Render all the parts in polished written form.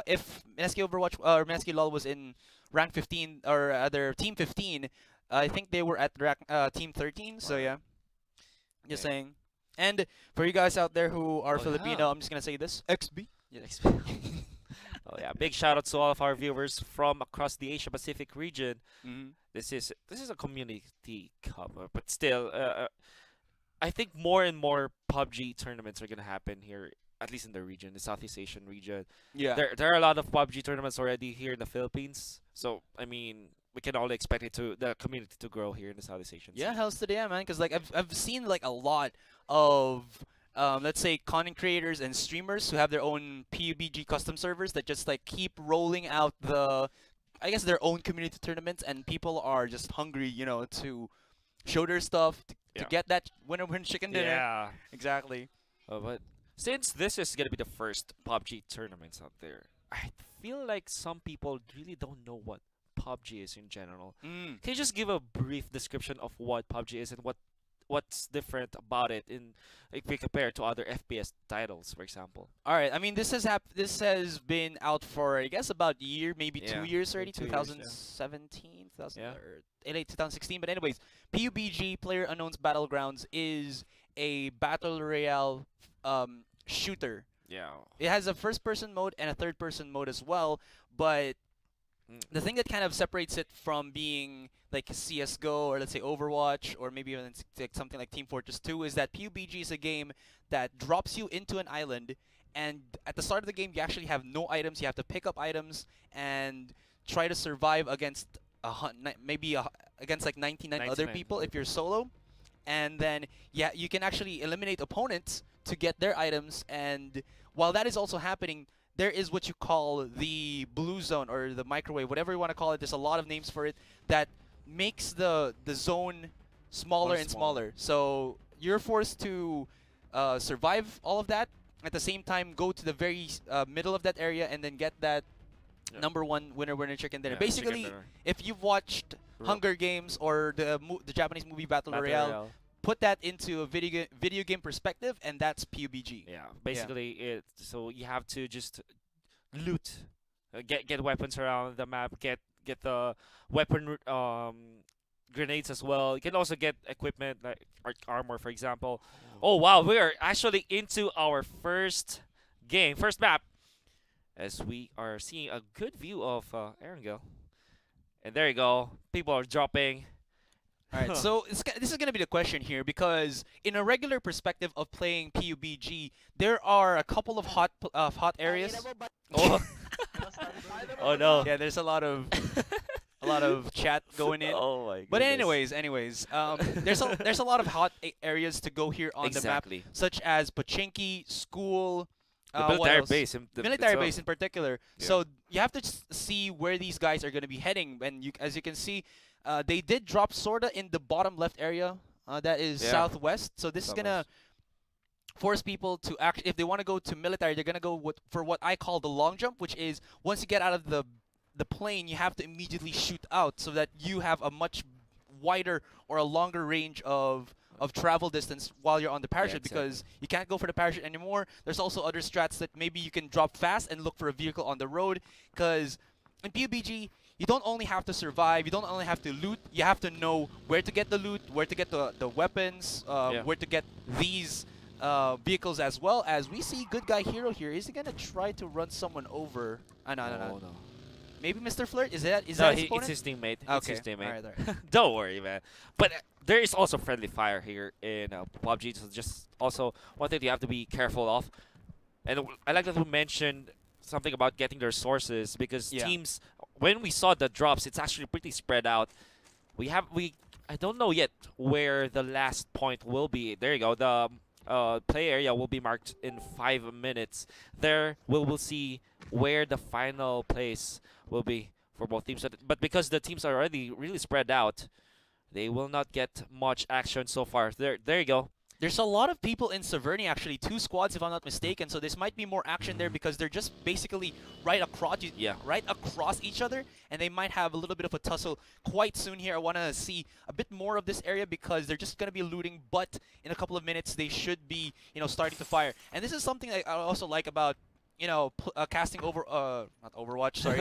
if Meneski Overwatch or Meneski LoL was in rank 15 or other team 15, I think they were at team 13. So Alright. yeah, just Okay. saying. And for you guys out there who are Oh yeah. Filipino, I'm just gonna say this: XB. Yeah, oh yeah. Big shout out to all of our viewers from across the Asia Pacific region. Hmm. This is a community cover, but still, I think more and more PUBG tournaments are gonna happen here, at least in the region, the Southeast Asian region. Yeah. There are a lot of PUBG tournaments already here in the Philippines, so I mean, we can only expect the community to grow here in the Southeast Asian Yeah, scene. hell's to the yeah, man. Because like I've seen like a lot of let's say content creators and streamers who have their own PUBG custom servers that just like keep rolling out I guess their own community tournaments, and people are just hungry, to show their stuff to Yeah. get that winner chicken dinner. Yeah. Exactly. But since this is gonna be the first PUBG tournaments out there, I feel like some people really don't know what PUBG is in general. Mm. Can you just give a brief description of what PUBG is and what's different about it in if we compare it to other FPS titles, for example? All right. I mean, this has been out for I guess about a year, maybe Yeah, 2 years already. like 2 years. Yeah. 2017, 2000 Yeah. or late 2016. But anyways, PUBG Player Unknown's Battlegrounds is a battle royale shooter. Yeah. It has a first-person mode and a third-person mode as well. But Mm. the thing that kind of separates it from being like CS:GO or let's say Overwatch or maybe even like something like Team Fortress 2 is that PUBG is a game that drops you into an island, and at the start of the game you actually have no items. You have to pick up items and try to survive against maybe against like 99 other 99 people other if you're people. solo. And then yeah, you can actually eliminate opponents to get their items, and while that is also happening, there is what you call the blue zone or the microwave, whatever you want to call it. There's a lot of names for it that makes the zone smaller More and smaller. smaller. So you're forced to survive all of that. At the same time, go to the very middle of that area and then get that Yep. number one winner chicken dinner. Yeah, chicken Basically, dinner. if you've watched Ro- Hunger Games or the Japanese movie Battle Battle Royale, Royale. put that into a video game perspective, and that's PUBG. Yeah, Yeah. basically so you have to just loot, get weapons around the map, get the grenades as well. You can also get equipment like armor, for example. Oh wow, we are actually into our first game, first map, as we are seeing a good view of Erangel. And there you go, people are dropping. All right, so this is going to be the question here because in a regular perspective of playing PUBG, there are a couple of hot areas. Oh, oh no. Yeah, there's a lot of chat going in. Oh my But goodness. anyways, there's a lot of hot areas to go here on the map, Exactly. such as Pochinki, school, The what military else? base, Military itself. base in particular. Yeah. So you have to see where these guys are going to be heading. And as you can see, they did drop sorta in the bottom left area. That is Yeah. southwest. So this is gonna force people to act. If they want to go to military, they're gonna go for what I call the long jump, which is once you get out of the plane, you have to immediately shoot out so that you have a much wider or a longer range of travel distance while you're on the parachute, exactly. because you can't go for the parachute anymore. There's also other strats that maybe you can drop fast and look for a vehicle on the road, because in PUBG, you don't only have to survive, you don't only have to loot, you have to know where to get the loot, where to get the weapons, Yeah. where to get these vehicles, as well as we see good guy hero here. Is he gonna try to run someone over? No. No. Maybe Mr. Flirt? Is that No, his it's opponent? his teammate. It's Okay. his teammate. Alright, alright. Don't worry, man. But there is also friendly fire here in PUBG, so just also one thing you have to be careful of. And I like that we mentioned something about getting their sources, because Yeah. teams, when we saw the drops, it's actually pretty spread out. I don't know yet where the last point will be. There you go. The play area will be marked in 5 minutes. There we'll see where the final place will be for both teams. But because the teams are already really spread out, they will not get much action so far. There you go. There's a lot of people in Severny, actually, 2 squads if I'm not mistaken, so this might be more action there because they're just basically right across each other, and they might have a little bit of a tussle quite soon here. I want to see a bit more of this area because they're just going to be looting, but in a couple of minutes they should be, starting to fire. And this is something I also like about you know, casting over not Overwatch, sorry,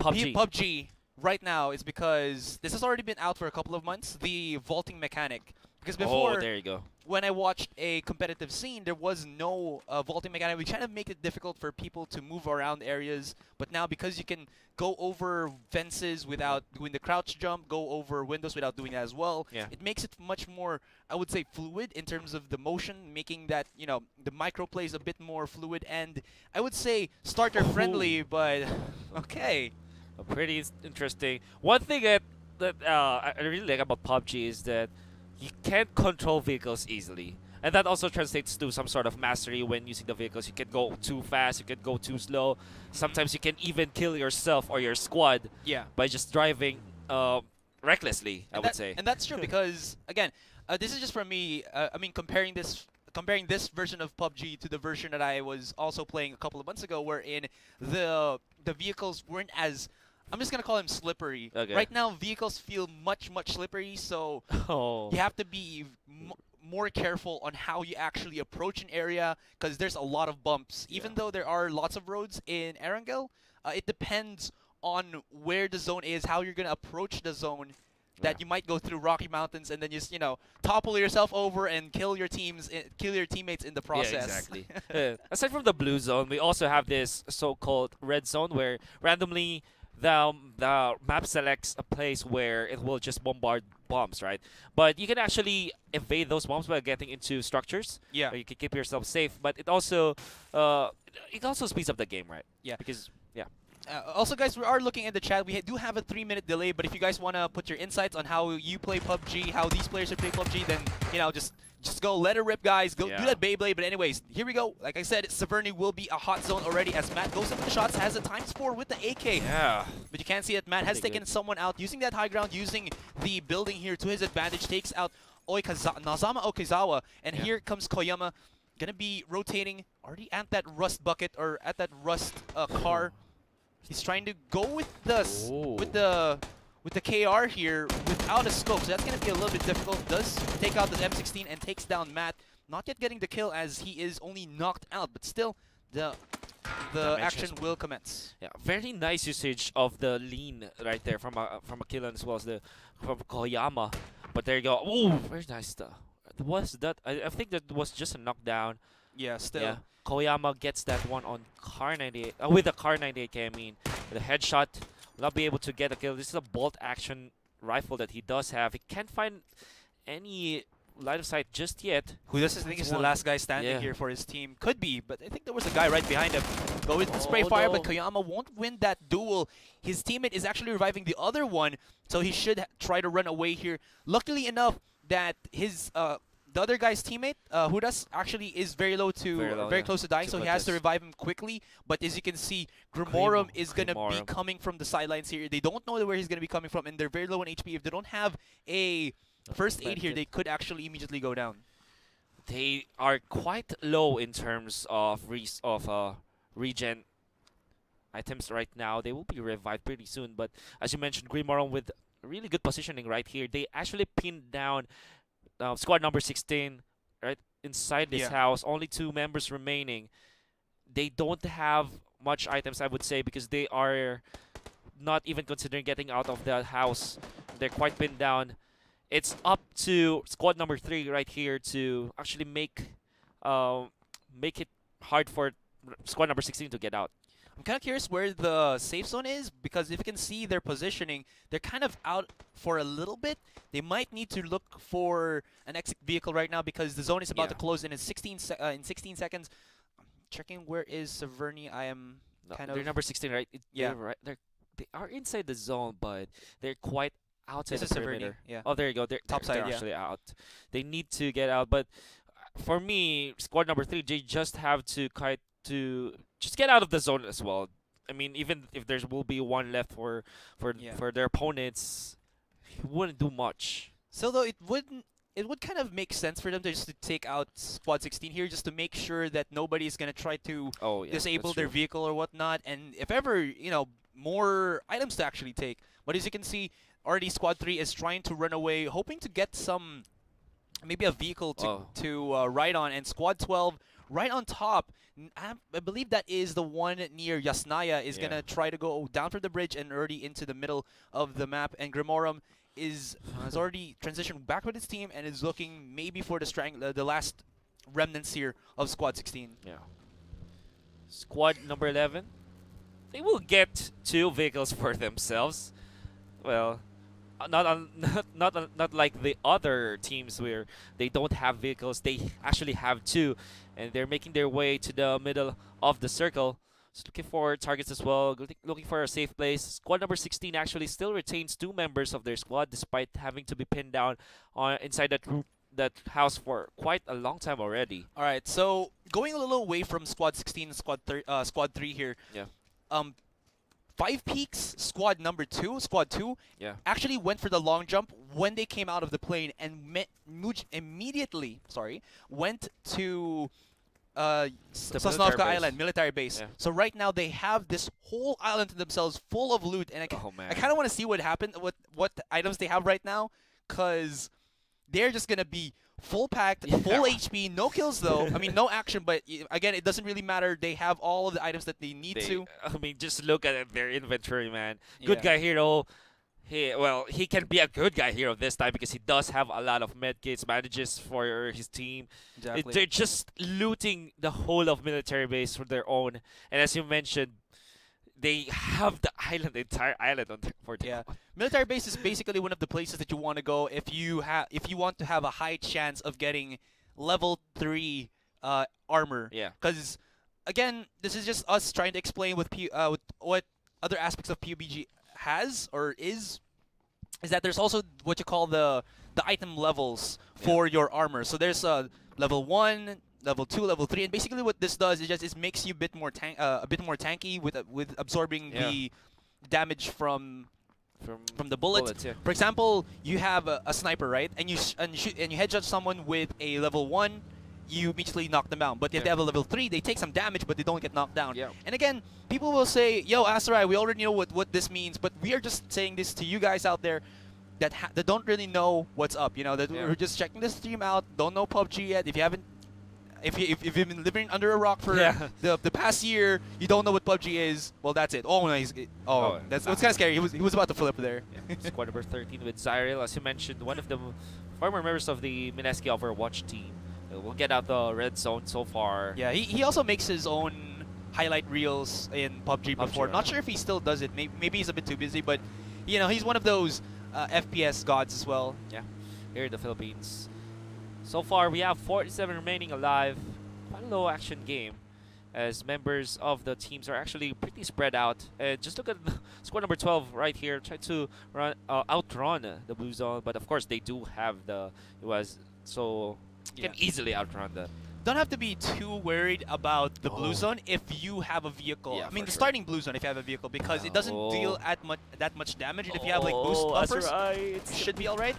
PUBG. PUBG right now is because this has already been out for a couple of months. The vaulting mechanic, because Oh, before, there you go. when I watched a competitive scene, there was no vaulting mechanic. We kind of make it difficult for people to move around areas. But now, because you can go over fences without doing the crouch jump, go over windows without doing that as well, Yeah. it makes it much more, I would say, fluid in terms of the motion, making that, you know, the micro plays a bit more fluid. And I would say starter friendly, but okay. Pretty interesting. One thing that I really like about PUBG is that you can't control vehicles easily. And that also translates to some sort of mastery when using the vehicles. You can go too fast, you can go too slow. Sometimes you can even kill yourself or your squad Yeah. by just driving recklessly, I would say. And that's true because, again, this is just from me. I mean, comparing this version of PUBG to the version that I was also playing a couple of months ago, wherein the vehicles weren't as, I'm just gonna call them slippery. Okay. Right now, vehicles feel much slippery, so Oh. you have to be more careful on how you actually approach an area because there's a lot of bumps. Even though there are lots of roads in Erangel, it depends on where the zone is, how you're gonna approach the zone. That you might go through rocky mountains and then just, you know, topple yourself over and kill your teammates in the process. Yeah, exactly. Aside from the blue zone, we also have this so-called red zone where randomly the map selects a place where it will just bombard bombs, right? But you can actually evade those bombs by getting into structures. Yeah. Where you can keep yourself safe, but it also speeds up the game, right? Yeah. Because yeah. Also, guys, we are looking at the chat. We do have a 3-minute delay, but if you guys want to put your insights on how you play PUBG, how these players should play PUBG, then, you know, just go, let it rip, guys. Go do that Beyblade. But anyways, here we go. Like I said, Severny will be a hot zone already as Matt goes up the shots, has a _4 with the AK. Yeah. But you can see that Matt has taken someone out, using that high ground, using the building here to his advantage, takes out Nazama Okizawa, and here comes Koyama, gonna be rotating already at that rust bucket or at that rust car. He's trying to go with the KR here without a scope, so that's gonna be a little bit difficult. Does take out the M16 and takes down Matt. Not yet getting the kill as he is only knocked out, but still the action will commence. Yeah, very nice usage of the lean right there from a kill as well as from Koyama. But there you go. Ooh, very nice stuff. Was that? I think that was just a knockdown. Yeah, still. Yeah. Koyama gets that one on Car 98 with the Car 98K. I mean, with a headshot, will not be able to get a kill. This is a bolt action rifle that he does have. He can't find any line of sight just yet. Who does think is the last guy standing here for his team? Could be, but I think there was a guy right behind him. Go with the spray fire, but Koyama won't win that duel. His teammate is actually reviving the other one, so he should try to run away here. Luckily enough that his the other guy's teammate, Hudas, actually is very low to very close to dying, so he has to revive him quickly. But as you can see, Grimorum is gonna be coming from the sidelines here. They don't know where he's gonna be coming from, and they're very low in HP. If they don't have a first aid here, they could actually immediately go down. They are quite low in terms of regen items right now. They will be revived pretty soon. But as you mentioned, Grimorum with really good positioning right here. They actually pinned down squad number 16 right inside this house. Only 2 members remaining. They don't have much items, I would say, because they are not even considering getting out of the house. They're quite pinned down. It's up to squad number 3 right here to actually make it hard for squad number 16 to get out. I'm kind of curious where the safe zone is, because if you can see their positioning, they're kind of out for a little bit. They might need to look for an exit vehicle right now because the zone is about to close in 16 seconds. I'm checking where is Severny. I am kind of... They're number 16, right? They are inside the zone, but they're quite outside the perimeter. Yeah. Oh, there you go. They're actually out. They need to get out, but for me, squad number 3, they just have to just get out of the zone as well. I mean, even if there will be one left for their opponents, it wouldn't do much. So though it would kind of make sense for them to just take out squad 16 here, just to make sure that nobody's gonna try to disable their vehicle or whatnot, and if ever, you know, more items to actually take. But as you can see, already squad 3 is trying to run away, hoping to get some maybe a vehicle to ride on, and squad 12 right on top. I believe that is the one near Yasnaya is Yeah. gonna try to go down from the bridge and already into the middle of the map. And Grimorum is has already transitioned back with his team and is looking maybe for the last remnants here of Squad 16. Yeah. Squad number 11. They will get 2 vehicles for themselves. Well, not like the other teams where they don't have vehicles. They actually have 2, and they're making their way to the middle of the circle. Just looking for targets as well. Looking for a safe place. Squad number 16 actually still retains 2 members of their squad despite having to be pinned down on inside that house for quite a long time already. All right, so going a little away from Squad 16 and Squad 3 here. Yeah. Five Peaks Squad number 2, Squad 2, Yeah. actually went for the long jump when they came out of the plane and immediately went to Sosnovka Island military base. Yeah. So right now they have this whole island to themselves full of loot, and Oh man. I kind of want to see what happened, what items they have right now, because they're just gonna be full packed, full HP, no kills though. I mean, no action, but again, it doesn't really matter. They have all of the items that they need to. I mean, just look at their inventory, man. Good Yeah. guy hero. He can be a good guy hero this time because he does have a lot of medkits, manages for his team. Exactly. They're just looting the whole of military base for their own. And as you mentioned, they have the entire island for them. Yeah, military base is basically one of the places that you want to go if you want to have a high chance of getting level 3 armor. Yeah. Because again, this is just us trying to explain with what other aspects of PUBG has or is that there's also what you call the item levels for your armor. So there's level 1, level 2, level 3, and basically what this does is just it makes you a bit more tanky with absorbing the damage from the bullets. Yeah. For example, you have a sniper, right? And you headshot someone with a level 1, you immediately knock them down. But if they have a level 3, they take some damage, but they don't get knocked down. Yeah. And again, people will say, "Yo, Asarai, we already know what this means," but we are just saying this to you guys out there that don't really know what's up. You know, that we're just checking the stream out, don't know PUBG yet. If you haven't. If you've been living under a rock for the past year, you don't know what PUBG is. Well, that's it. Oh, no, that's kind of scary. He was about to flip there. Yeah. Squad number 13 with Zyril, as you mentioned, one of the former members of the Mineski Overwatch team. We'll get out the red zone so far. Yeah, he also makes his own highlight reels in PUBG before. Right. Not sure if he still does it. Maybe he's a bit too busy, but you know, he's one of those FPS gods as well. Yeah, here in the Philippines. So far, we have 47 remaining alive. Quite a low action game, as members of the teams are actually pretty spread out. Just look at squad number 12 right here, try to outrun the blue zone, but of course they do have can easily outrun the. Don't have to be too worried about the blue zone if you have a vehicle. Yeah, I mean, the sure. starting blue zone if you have a vehicle, because it doesn't deal that much damage. And if you have like boost buffers, it should be all right.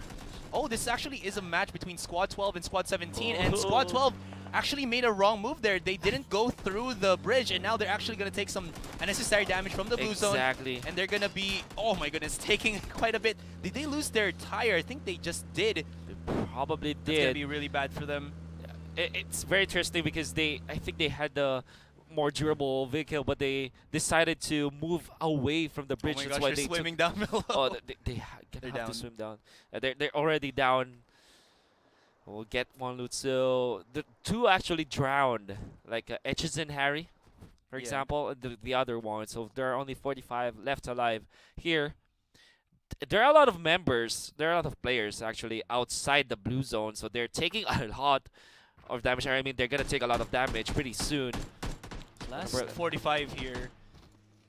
Oh, this actually is a match between Squad 12 and Squad 17, and Squad 12 actually made a wrong move there. They didn't go through the bridge, and now they're actually going to take some unnecessary damage from the blue zone. Exactly. And they're going to be, oh my goodness, taking quite a bit. Did they lose their tire? I think they just did. They probably did. It's going to be really bad for them. It's very interesting because I think they had the more durable vehicle, but they decided to move away from the bridge. Oh my That's gosh, why they're they swimming down below. Oh, they're down. have to swim down. They're already down. We'll get one loot. So the 2 actually drowned, like Etches and Harry, for example, and the other one. So there are only 45 left alive here. There are a lot of members. There are a lot of players actually outside the blue zone. So they're taking a lot of damage. I mean, they're gonna take a lot of damage pretty soon. Last 45 here.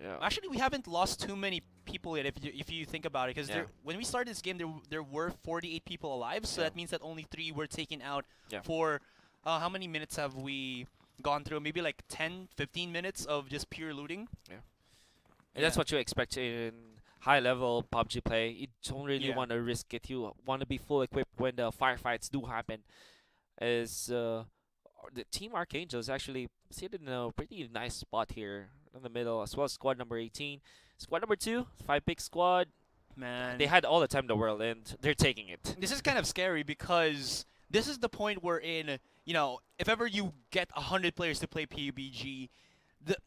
Yeah. Actually, we haven't lost too many people yet, if you think about it, because when we started this game, there were 48 people alive, so that means that only 3 were taken out for how many minutes have we gone through? Maybe like 10, 15 minutes of just pure looting. Yeah. And that's what you expect in high-level PUBG play. You don't really want to risk it. You want to be full equipped when the firefights do happen. As the Team Archangels actually seated in a pretty nice spot here in the middle, as well as squad number 18. Squad number 2, 5-pick squad. Man, they had all the time in the world, and they're taking it. This is kind of scary because this is the point wherein you know, if ever you get 100 players to play PUBG,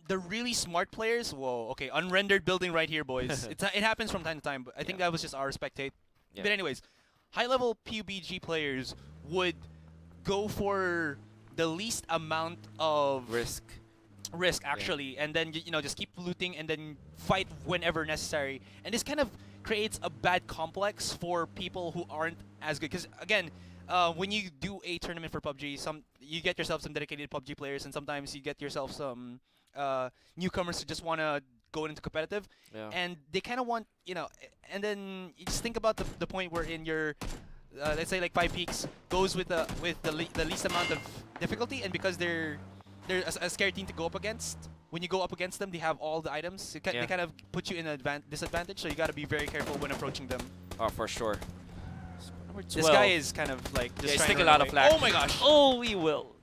the really smart players, whoa, okay, unrendered building right here, boys. It happens from time to time, but I think that was just our spectate. Yeah. But anyways, high-level PUBG players would go for the least amount of risk actually, and then you know, just keep looting and then fight whenever necessary. And this kind of creates a bad complex for people who aren't as good, because again, when you do a tournament for PUBG, you get yourself some dedicated PUBG players, and sometimes you get yourself some newcomers who just want to go into competitive, and they kind of want, you know, and then you just think about the point where in your let's say like 5 Peaks goes with the least amount of difficulty, and because they're a scary team to go up against. When you go up against them, they have all the items. They kind of put you in a disadvantage, so you got to be very careful when approaching them. Oh, for sure. This guy is kind of like just he's trying taking to a lot of flack. Oh my gosh! Oh, he will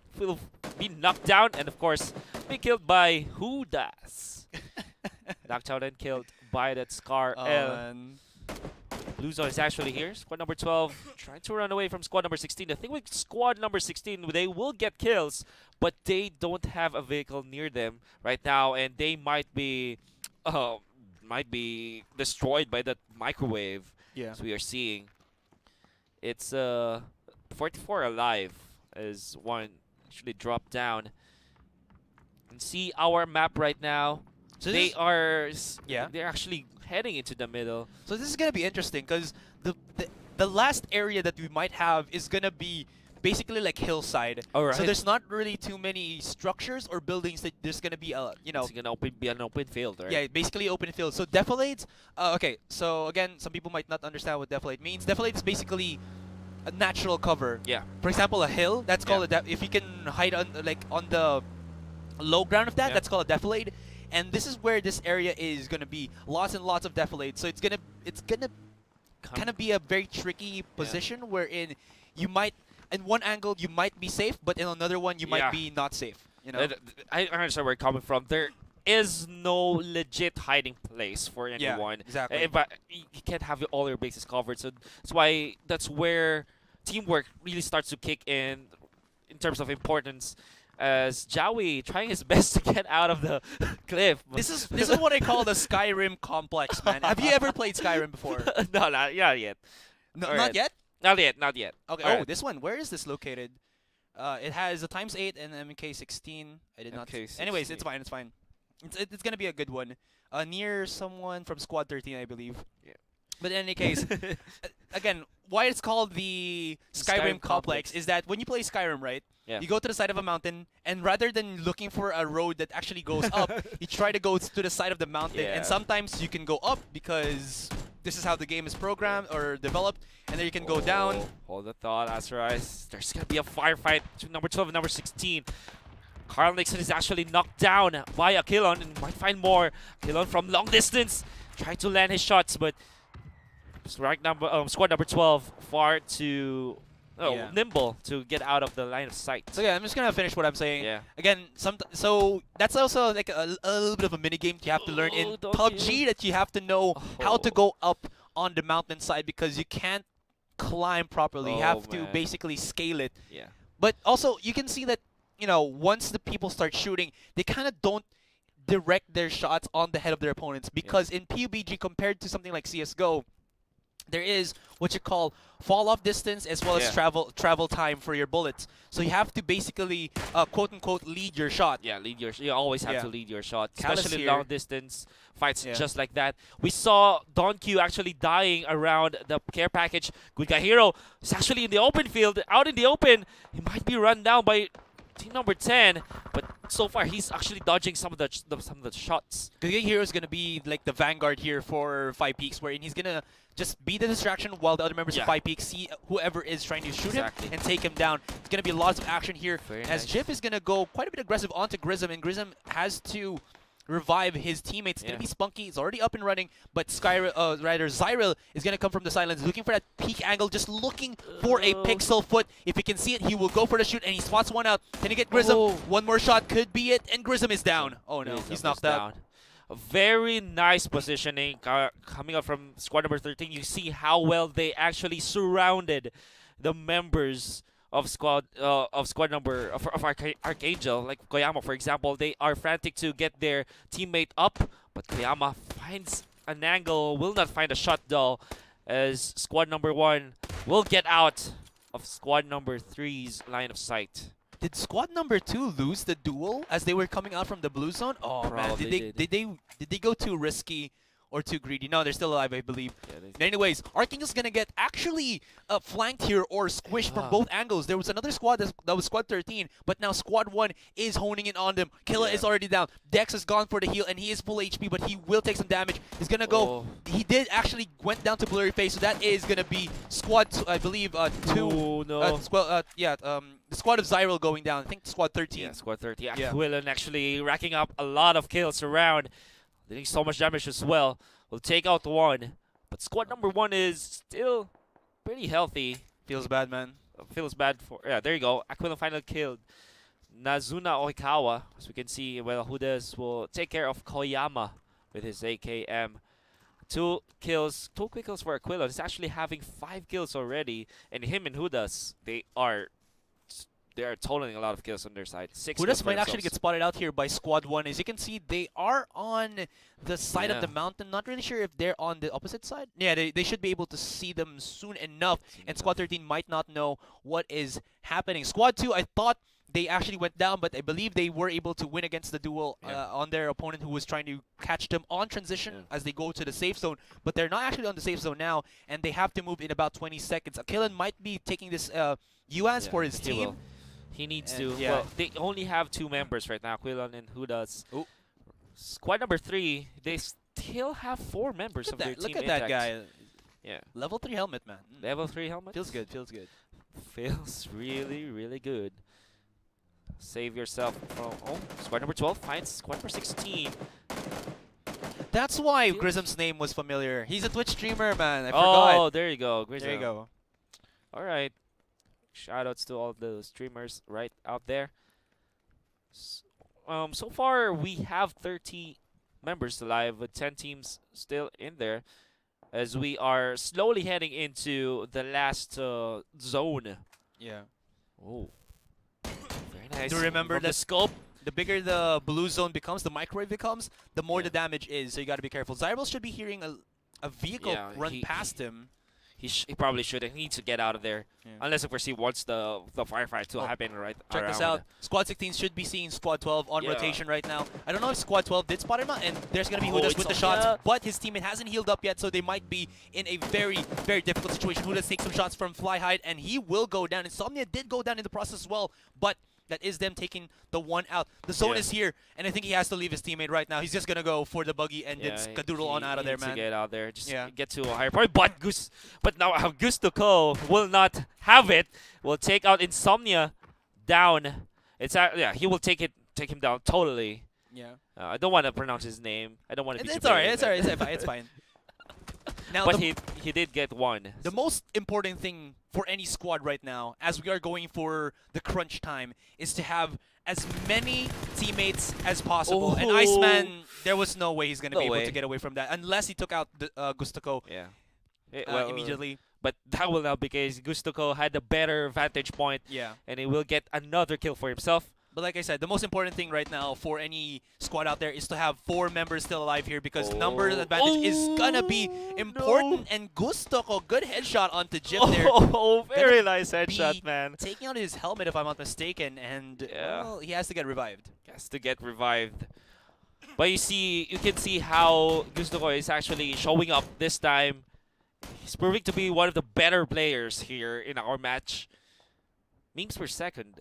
be knocked down, and of course be killed by who does. Knocked out and killed by that Scar L. Blue Zone is actually here. Squad number 12 trying to run away from squad number 16. The thing with squad number 16, they will get kills, but they don't have a vehicle near them right now, and they might be destroyed by that microwave. Yeah. As we are seeing, it's 44 alive as one actually dropped down. And see our map right now. So they're actually heading into the middle. So this is gonna be interesting because the last area that we might have is gonna be basically like hillside. Alright. So there's not really too many structures or buildings that there's gonna be you know. It's gonna be an open field, right? Yeah, basically open field. So defilades. Okay. So again, some people might not understand what defilade means. Defilade is basically a natural cover. Yeah. For example, a hill. That's called a if you can hide on on the low ground of that, that's called a defilade. And this is where this area is gonna be. Lots and lots of defilades. So it's gonna kind of be a very tricky position wherein you might, in one angle you might be safe, but in another one you might be not safe. You know. I understand where you're coming from. There is no legit hiding place for anyone. Yeah, exactly. But you can't have all your bases covered. So that's where teamwork really starts to kick in terms of importance. As Jowie trying his best to get out of the cliff. This is what I call the Skyrim complex, man. Have you ever played Skyrim before? No, not yet. No, not yet? Not yet. Okay. All oh, this one. Where is this located? It has a ×8 and MK16. I did not. MK16. Anyways, it's fine. It's fine. It's gonna be a good one. Near someone from Squad 13, I believe. Yeah. But in any case, again, why it's called the Skyrim complex is that when you play Skyrim, right? Yeah. You go to the side of a mountain, and rather than looking for a road that actually goes up, you try to go to the side of the mountain. And sometimes you can go up because this is how the game is programmed or developed, and then you can go down. Hold the thought, Azurize. There's going to be a firefight between number 12 and number 16. Carl Nixon is actually knocked down by Akilon and might find more. Akilon from long distance trying to land his shots, but squad number 12 far too nimble to get out of the line of sight. So yeah, I'm just gonna finish what I'm saying. Yeah. Again, so that's also like a little bit of a mini game you have to learn in PUBG, that you have to know how to go up on the mountainside because you can't climb properly. You have to basically scale it. Yeah. But also you can see that, you know, once the people start shooting, they kind of don't direct their shots on the head of their opponents, because in PUBG compared to something like CS:GO, there is what you call fall-off distance as well as travel time for your bullets. So you have to basically quote-unquote lead your shot. Yeah, you always have to lead your shot, especially long distance fights just like that. We saw Don Q actually dying around the care package. Good Guy Hero is actually in the open field, out in the open. He might be run down by team number 10, but so far he's actually dodging some of the shots. Good Guy Hero is gonna be like the vanguard here for 5 Peaks, wherein he's gonna just be the distraction while the other members of 5 Peaks see whoever is trying to shoot him and take him down. It's gonna be lots of action here as Jif is gonna go quite a bit aggressive onto Grism, and Grism has to revive his teammates. It's gonna be Spunky. It's already up and running, but Zyril is gonna come from the silence, looking for that peak angle, just looking for a pixel foot. If he can see it, he will go for the shoot, and he spots one out. Can he get Grism? One more shot could be it, and Grism is down. Oh no, he's knocked out. Very nice positioning coming up from squad number 13. You see how well they actually surrounded the members squad number of Archangel, like Koyama for example. They are frantic to get their teammate up, but Koyama finds an angle, will not find a shot though, as squad number 1 will get out of squad number 3's line of sight. Did squad number 2 lose the duel as they were coming out from the blue zone? Oh man, Probably did they go too risky or too greedy? No, they're still alive, I believe. Yeah, But anyways, Archangel's gonna get actually flanked here or squished from both angles. There was another squad that was squad 13, but now squad 1 is honing in on them. Killa is already down. Dex has gone for the heal, and he is full HP, but he will take some damage. He's gonna go. He did actually went down to blurry face, so that is gonna be squad 2, I believe 2. Oh, no. The squad of Zyril going down. I think squad 13. Yeah, squad 30. Yeah. Aquilon actually racking up a lot of kills around. Doing so much damage as well. Will take out 1. But squad number 1 is still pretty healthy. Feels bad, man. Feels bad for... Yeah, there you go. Aquilon finally killed Nazuna Oikawa. As we can see, well, Hudas will take care of Koyama with his AKM. 2 quick kills for Aquilon. He's actually having 5 kills already. And him and Hudas, they are totaling a lot of kills on their side. 6 kills Hudas for might actually themselves. get spotted out here by squad 1. As you can see, they are on the side of the mountain. Not really sure if they're on the opposite side. Yeah, they should be able to see them soon enough. And squad 13 might not know what is happening. Squad 2, I thought they actually went down, but I believe they were able to win against the duel on their opponent who was trying to catch them on transition as they go to the safe zone. But they're not actually on the safe zone now, and they have to move in about 20 seconds. Aquilon might be taking this UAS for his he team. will. He needs to. Yeah. Well, they only have 2 members right now, Aquilon and Hudas. Oh. Squad number 3, they still have 4 members of their team Look at intact. that guy. Yeah. Level 3 helmet, man. Level 3 helmet? Feels good, feels good. Feels really, really good. Save yourself from... Oh, squad number 12 finds squad number 16. That's why Grism's name was familiar. He's a Twitch streamer, man. I forgot. Oh, there you go. Grism. There you go. All right. Shoutouts to all the streamers right out there. So far, we have 30 members alive with 10 teams still in there as we are slowly heading into the last zone. Yeah. Oh, very nice. Do remember From the that scope. the bigger the blue zone becomes, the microwave becomes, the more the damage is. So you got to be careful. Zyril should be hearing a vehicle run past him. He probably should. He needs to get out of there. Yeah. Unless, of course, he wants the firefight to happen right Check around. this out. Squad 16 should be seeing Squad 12 on rotation right now. I don't know if Squad 12 did spot him out, and there's going to be Hudas with the shots, but his teammate hasn't healed up yet, so they might be in a very, very difficult situation. Hudas takes some shots from Fly Hide, and he will go down. Insomnia did go down in the process as well, but that is them taking the 1 out. The zone is here, and I think he has to leave his teammate right now. He's just going to go for the buggy and then skadoodle on out of there, man. To get out there, just get to a higher point. But now Gusto Co will not have it. Will take out Insomnia down. It's he will take him down totally. Yeah. I don't want to pronounce his name. I don't want to be. It's alright. It's alright. It's fine. Now, but he did get 1. The most important thing for any squad right now, as we are going for the crunch time, is to have as many teammates as possible. And Iceman, there was no way he's going to be able to get away from that, unless he took out the, Gustoco immediately. But that will not be the case. Gustoco had the better vantage point, and he will get another kill for himself. But like I said, the most important thing right now for any squad out there is to have 4 members still alive here, because number advantage is gonna be important. And Gustoco, good headshot onto Jim there. Oh, very nice headshot, man. Taking out his helmet, if I'm not mistaken, and well, he has to get revived. Has to get revived. But you can see how Gustoco is actually showing up this time. He's proving to be one of the better players here in our match. Memes per second.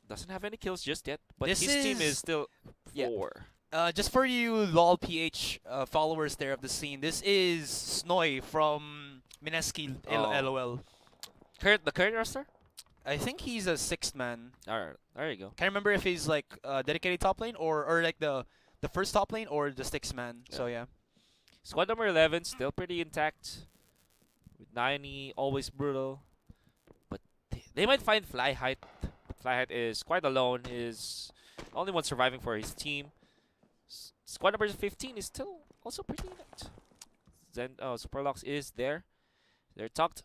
Doesn't have any kills just yet, but his team is still 4. Just for you LOLPH followers there of the scene, this is Snoy from Mineski LOL. The current roster? I think he's a 6th man. Alright, there you go. Can't remember if he's like dedicated top lane or like the first top lane or the 6th man. So yeah. Squad number 11 still pretty intact. With 90, always brutal. But they might find Fly Height. Fly Height is quite alone. Is the only one surviving for his team. Squad number 15 is still also pretty intact. Then Superlux is there. They're tucked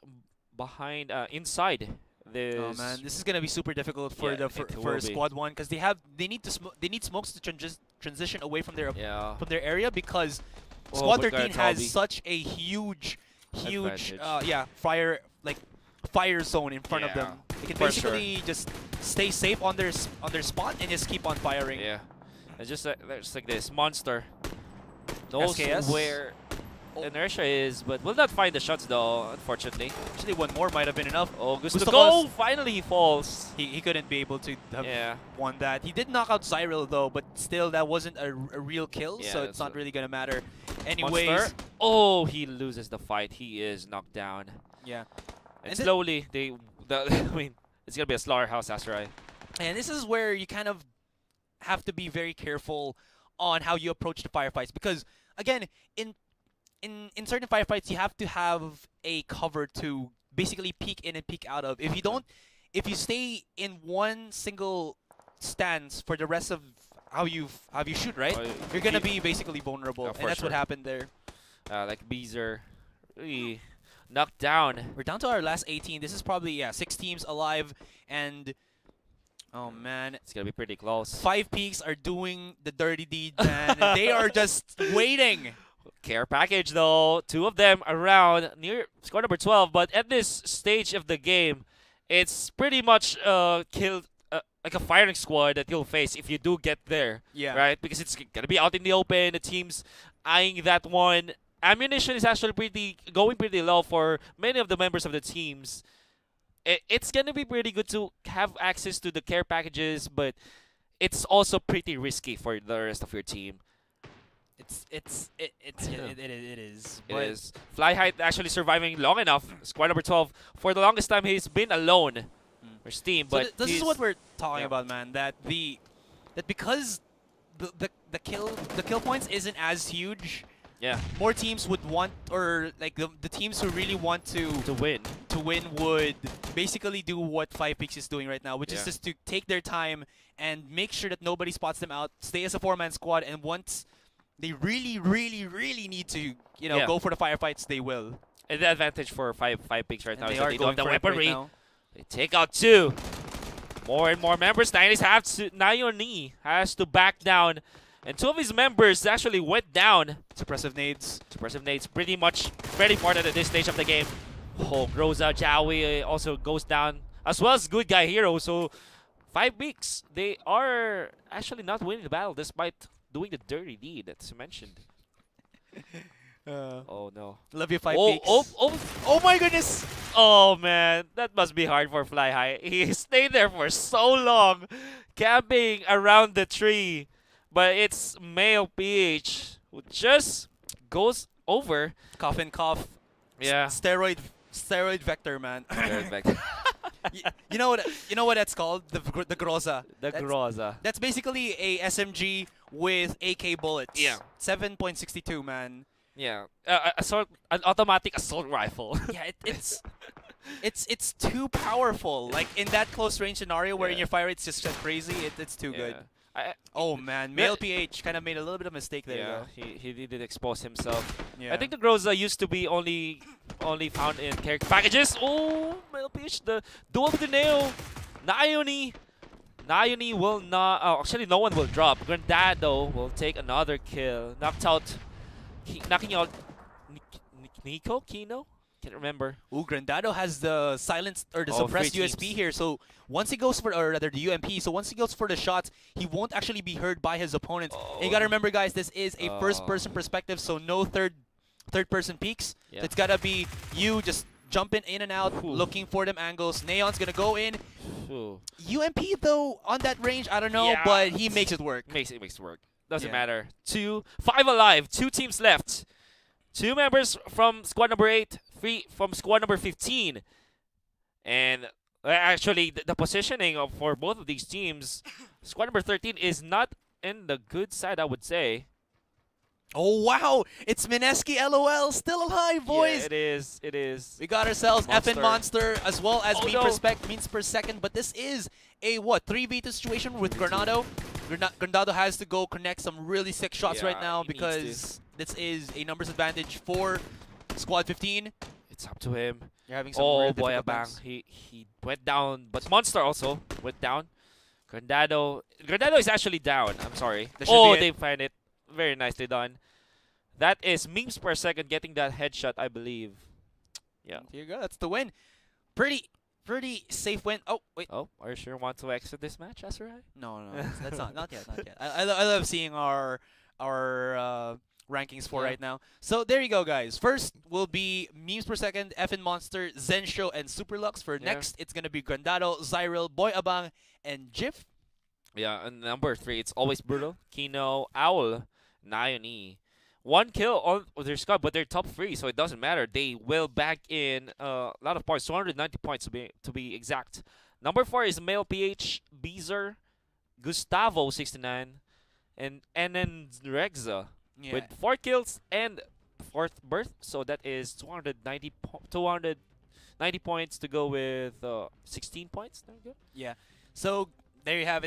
behind inside Oh man, this is gonna be super difficult for Yeah, for squad 1 because they need smokes to transition away from their area because squad 13 has such a huge fire zone in front of them. They can basically just stay safe on their spot and just keep on firing. Yeah, and just like this monster knows SKS? where inertia is, but will not find the shots though, unfortunately. Actually, one more might have been enough. Oh, Gusto finally he falls. He couldn't be able to have won that. He did knock out Cyril though, but still that wasn't a real kill, so it's not really gonna matter. Anyways, Monster. Oh, he loses the fight. He is knocked down. Yeah, and slowly I mean, it's gonna be a slaughterhouse after right. And this is where you kind of have to be very careful on how you approach the firefights because again, in certain firefights, you have to have a cover to basically peek in and peek out of. If you stay in one single stance for the rest of how you shoot, right? You're gonna be basically vulnerable, and that's what happened there. Like Beezer, really knocked down. We're down to our last 18. This is probably 6 teams alive, and oh man, it's gonna be pretty close. 5 peaks are doing the dirty deed, man. They are just waiting. Care package though, 2 of them around near score number 12, but at this stage of the game, it's pretty much killed like a firing squad that you'll face if you do get there, right? Because it's gonna be out in the open. The team's eyeing that one. Ammunition is actually going pretty low for many of the members of the teams. It's gonna be pretty good to have access to the care packages, but it's also pretty risky for the rest of your team. It is. It is. Fly High actually surviving long enough. Squad number 12 for the longest time he's been alone. Or Steam, so but this is what we're talking about, man. That because the kill points isn't as huge. Yeah. More teams would want, or like the teams who really want to win would basically do what 5 Peaks is doing right now, which is just to take their time and make sure that nobody spots them out, stay as a 4-man squad, and once they really need to, go for the firefights, they will. And the advantage for 5 Peaks right now is that they don't have the weaponry. Right, they take out 2. More and more members. Nayoni has to back down. And 2 of his members actually went down. Suppressive nades. Suppressive nades pretty much very important at this stage of the game. Oh, Groza, Jowie also goes down. As well as Good Guy Hero. So 5 Peaks, they are actually not winning the battle despite doing the dirty deed that's mentioned. Oh no. Love you 5 Peaks. Oh my goodness. Oh man, that must be hard for Fly High. He stayed there for so long, camping around the tree. But it's male PH who just goes over. Cough and cough. Yeah. Steroid vector, man. Steroid vector. You know what that's called? The Groza. Groza. That's basically a SMG with AK bullets. Yeah. 7.62, man. Yeah. An automatic assault rifle. Yeah, it's too powerful. Like in that close range scenario where in your fire rate's just crazy, it's too good. Oh man, male PH kind of made a little bit of a mistake there. Yeah, he did expose himself. Yeah. I think the Groza used to be only found in character packages. Oh, male PH, the duel with the nail. Nayoni will not. Oh, actually, no one will drop. Grandado will take another kill. Knocking out Kino. Can't remember. Ooh, Grandado has the silenced or the suppressed USP here. So once he goes for, or rather the UMP, so once he goes for the shots, he won't actually be heard by his opponents. And you gotta remember, guys, this is a first-person perspective, so no third-person peaks. Yeah. So it's gotta be you just jumping in and out, looking for them angles. Neon's gonna go in. UMP though on that range, I don't know, but he makes it work. Makes it work. Doesn't matter. 5 alive. 2 teams left. 2 members from squad number 8. 3 from squad number 15. And actually, the positioning for both of these teams, squad number 13 is not in the good side, I would say. Oh, wow. It's Mineski LOL. Still alive, boys. Yeah, it is. It is. We got ourselves FN Monster as well as means per second. But this is a, 3v2 situation with Granado. Granado has to go connect some really sick shots right now because this is a numbers advantage for Squad 15. It's up to him. You're having some Oh, real boy, difficult bang. times. He went down, but Monster also went down. Grandado is actually down. I'm sorry. That should Oh, be it. they find it. Very nicely done. That is memes per second getting that headshot, I believe. Yeah. Here you go. That's the win. Pretty safe win. Oh, wait. Oh, are you sure you want to exit this match, Azurai? No, that's not yet, not yet. I love seeing our rankings for Yeah. right now. So there you go, guys. First will be memes per second, Effin Monster, Zensho, and Superlux. For Yeah. next, it's gonna be Grandado, Zyril, Boy Abang, and Jif. Yeah, and number 3, it's always brutal. Kino, Owl, Nione. 1 kill on their squad, but they're top 3, so it doesn't matter. They will back in a lot of points, 290 points to be exact. Number 4 is Male PH, Beezer, Gustavo 69, and then Rexa with 4 kills and 4th berth. So that is 290 points to go with 16 points. There we go. Yeah. So there you have it.